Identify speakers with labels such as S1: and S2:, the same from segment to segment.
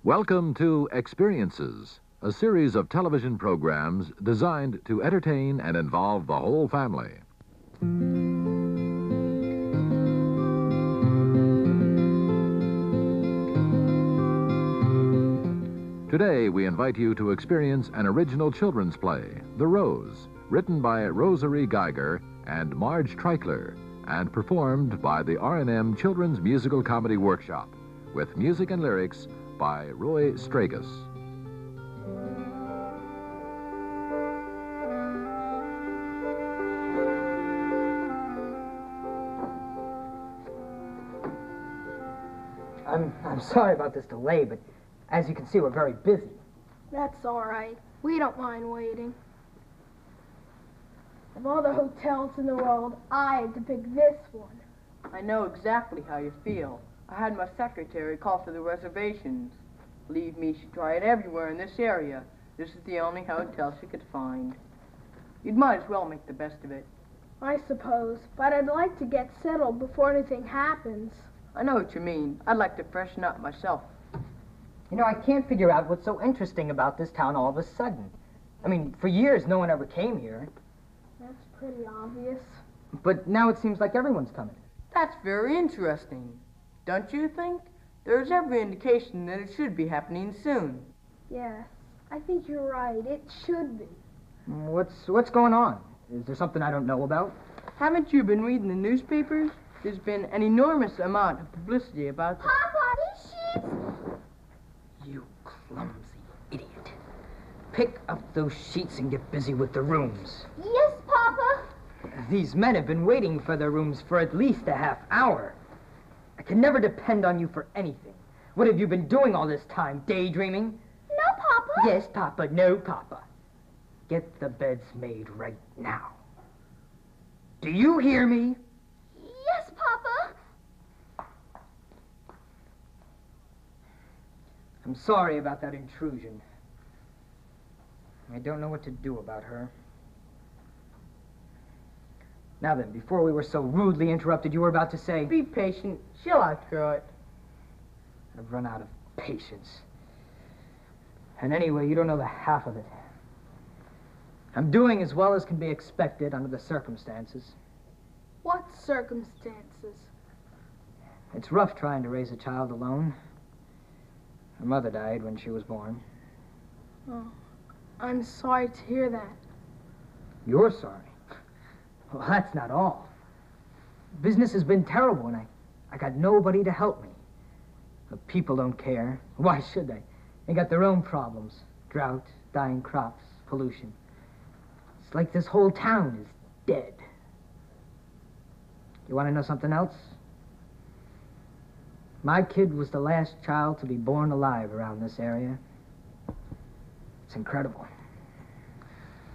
S1: Welcome to Experiences, a series of television programs designed to entertain and involve the whole family. Today, we invite you to experience an original children's play, The Rose, written by Rosary Geiger and Marge Treichler, and performed by the R&M Children's Musical Comedy Workshop, with music and lyrics by Roy Stragus.
S2: I'm sorry about this delay, but as you can see, we're very busy.
S3: That's all right. We don't mind waiting. Of all the hotels in the world, I had to pick this one.
S4: I know exactly how you feel. I had my secretary call for the reservations. Believe me, she tried everywhere in this area. This is the only hotel she could find. You might as well make the best of it.
S3: I suppose, but I'd like to get settled before anything happens.
S4: I know what you mean. I'd like to freshen up myself.
S2: You know, I can't figure out what's so interesting about this town all of a sudden. I mean, for years, no one ever came here.
S3: That's pretty obvious.
S2: But now it seems like everyone's coming.
S4: That's very interesting. Don't you think? There's every indication that it should be happening soon.
S3: Yes, I think you're right. It should be.
S2: What's going on? Is there something I don't know about?
S4: Haven't you been reading the newspapers? There's been an enormous amount of publicity about this.
S3: Papa, these sheets!
S2: You clumsy idiot. Pick up those sheets and get busy with the rooms.
S3: Yes, Papa.
S2: These men have been waiting for their rooms for at least a half hour. I can never depend on you for anything. What have you been doing all this time? Daydreaming?
S3: No, Papa.
S2: Yes, Papa. No, Papa. Get the beds made right now. Do you hear me?
S3: Yes, Papa.
S2: I'm sorry about that intrusion. I don't know what to do about her. Now then, before we were so rudely interrupted, you were about to say...
S4: Be patient. She'll outgrow it.
S2: I've run out of patience. And anyway, you don't know the half of it. I'm doing as well as can be expected under the circumstances.
S3: What circumstances?
S2: It's rough trying to raise a child alone. Her mother died when she was born.
S3: Oh, I'm sorry to hear that.
S2: You're sorry? Well, that's not all. Business has been terrible, and I got nobody to help me. The people don't care. Why should they? They got their own problems. Drought, dying crops, pollution. It's like this whole town is dead. You want to know something else? My kid was the last child to be born alive around this area. It's incredible.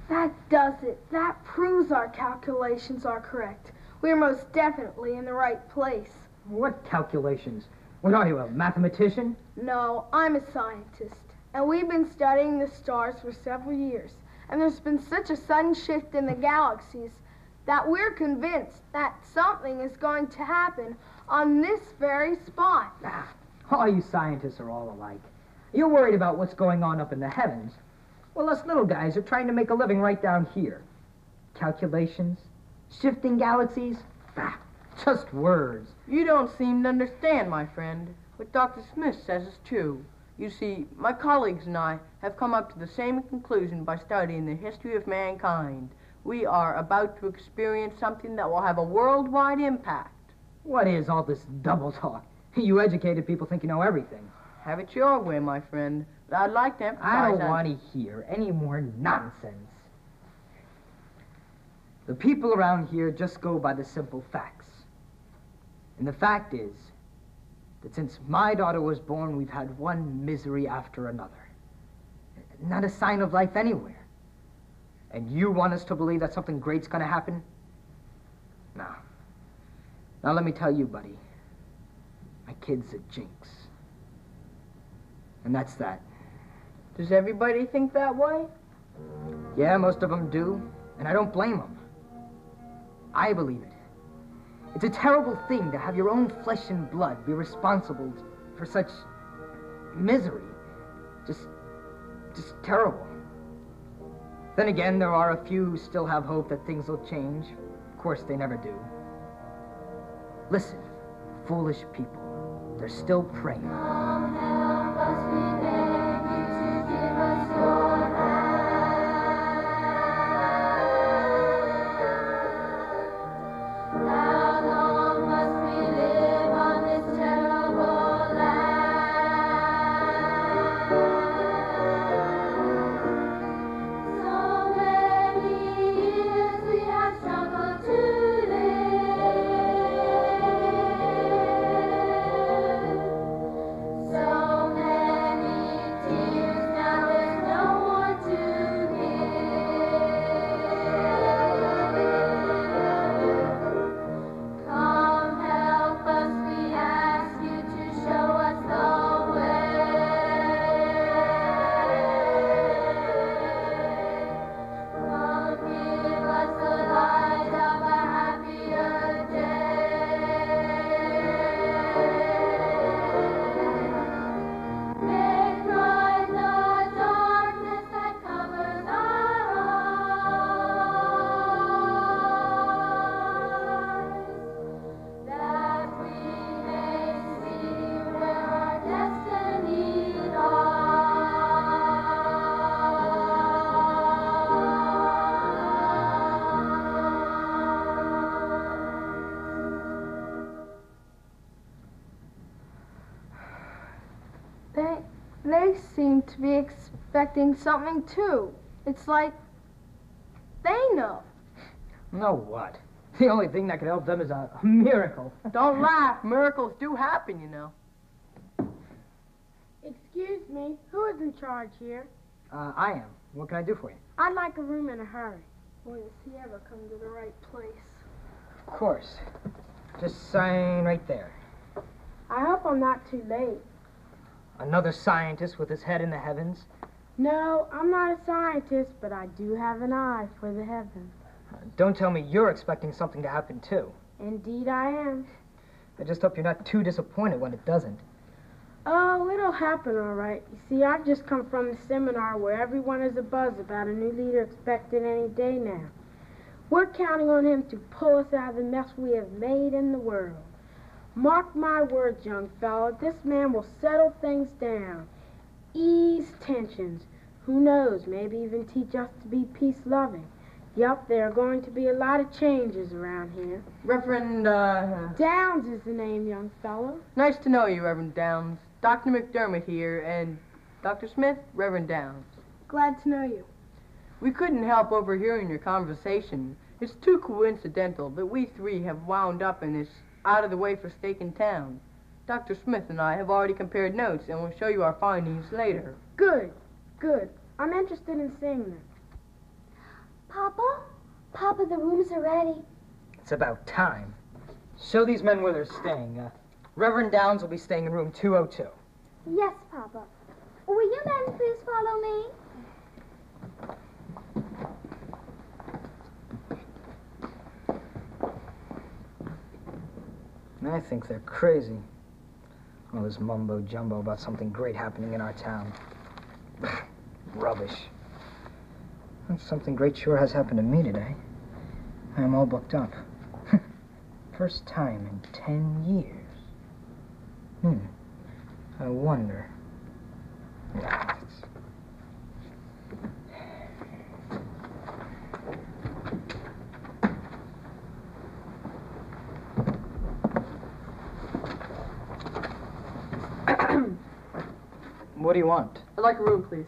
S3: That does it. That proves our calculations are correct. We're most definitely in the right place.
S2: What calculations? What are you, a mathematician?
S3: No, I'm a scientist. And we've been studying the stars for several years. And there's been such a sudden shift in the galaxies that we're convinced that something is going to happen on this very spot.
S2: All you scientists are all alike. You're worried about what's going on up in the heavens. Well, us little guys are trying to make a living right down here. Calculations, shifting galaxies, just words.
S4: You don't seem to understand, my friend. What Dr. Smith says is true. You see, my colleagues and I have come up to the same conclusion by studying the history of mankind. We are about to experience something that will have a worldwide impact.
S2: What is all this double talk? You educated people think you know everything.
S4: Have it your way, my friend. But I'd like to emphasize
S2: I don't want to hear any more nonsense. The people around here just go by the simple facts. And the fact is that since my daughter was born, we've had one misery after another. Not a sign of life anywhere. And you want us to believe that something great's going to happen? No. Now let me tell you, buddy. My kid's a jinx. And that's that.
S4: Does everybody think that way?
S2: Yeah, most of them do. And I don't blame them. I believe it. It's a terrible thing to have your own flesh and blood be responsible for such misery. Just terrible. Then again, there are a few who still have hope that things will change. Of course, they never do. Listen, foolish people. They're still praying.
S5: Come help us, we beg you to give us your hand. How long must we live on this terrible land? So many years we have struggled to live. So many tears, now there's no one to give. Come help us, we ask you to show us the way. Come give us the light of a happier day. Make bright the darkness that covers our eyes, that we may see where our destiny lies.
S3: They seem to be expecting something too. It's like they know.
S2: Know what? The only thing that could help them is a miracle.
S4: Don't laugh. Miracles do happen, you know.
S3: Excuse me, who is in charge here?
S2: I am. What can I do for you?
S3: I'd like a room in a hurry. Boy, does he ever come to the right place.
S2: Of course. Just sign right there.
S3: I hope I'm not too late.
S2: Another scientist with his head in the heavens.
S3: No, I'm not a scientist, but I do have an eye for the heavens.
S2: Don't tell me you're expecting something to happen too.
S3: Indeed I am.
S2: I just hope you're not too disappointed when it doesn't.
S3: Oh, it'll happen all right. You see, I've just come from the seminar where everyone is abuzz about a new leader expected any day now. We're counting on him to pull us out of the mess we have made in the world. Mark my words, young fellow, this man will settle things down, ease tensions. Who knows, maybe even teach us to be peace-loving. Yup, there are going to be a lot of changes around here.
S4: Reverend,
S3: Downs is the name, young fellow.
S4: nice to know you, Reverend Downs. Dr. McDermott here, and Dr. Smith, Reverend Downs.
S3: Glad to know you.
S4: We couldn't help overhearing your conversation. It's too coincidental that we three have wound up in this out-of-the-way-forsaken town. Dr. Smith and I have already compared notes, and we'll show you our findings later.
S3: Good, good. I'm interested in seeing them.
S5: Papa? Papa, the rooms are ready.
S2: It's about time. Show these men where they're staying. Reverend Downs will be staying in room 202.
S5: Yes, Papa. Will you men please follow me?
S2: I think they're crazy. All this mumbo-jumbo about something great happening in our town. Rubbish. Something great sure has happened to me today. I'm all booked up. First time in 10 years. I wonder. Yeah, What do you want?
S4: I'd like a room, please.